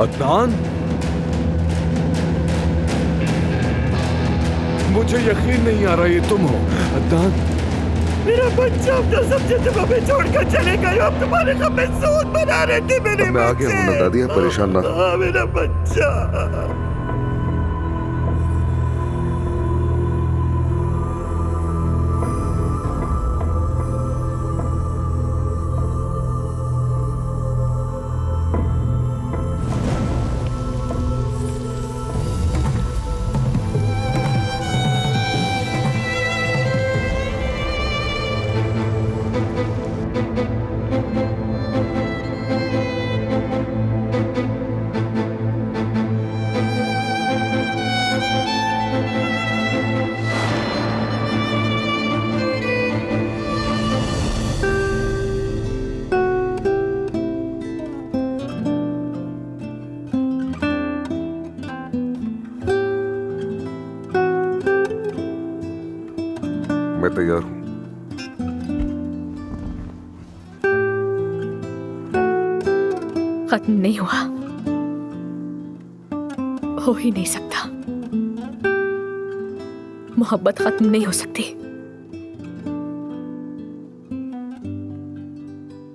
अदनान, मुझे यकीन नहीं आ रहा ये तुम हो। अदनान, मेरा बच्चा, अब तो समझे तुम हमें छोड़कर चले गए हो। अब तुम्हारे गम में सूद बना रहे थे मेरे मैं आ गया हूं ना दादी, आप परेशान ना हो। मेरा बच्चा। मैं तैयार हूं। खत्म नहीं हुआ, हो ही नहीं सकता। मोहब्बत खत्म नहीं हो सकती।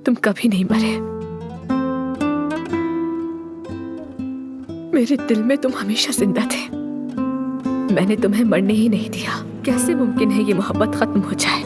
तुम कभी नहीं मरे। मेरे दिल में तुम हमेशा जिंदा थे। मैंने तुम्हें मरने ही नहीं दिया। कैसे मुमकिन है ये मोहब्बत खत्म हो जाए?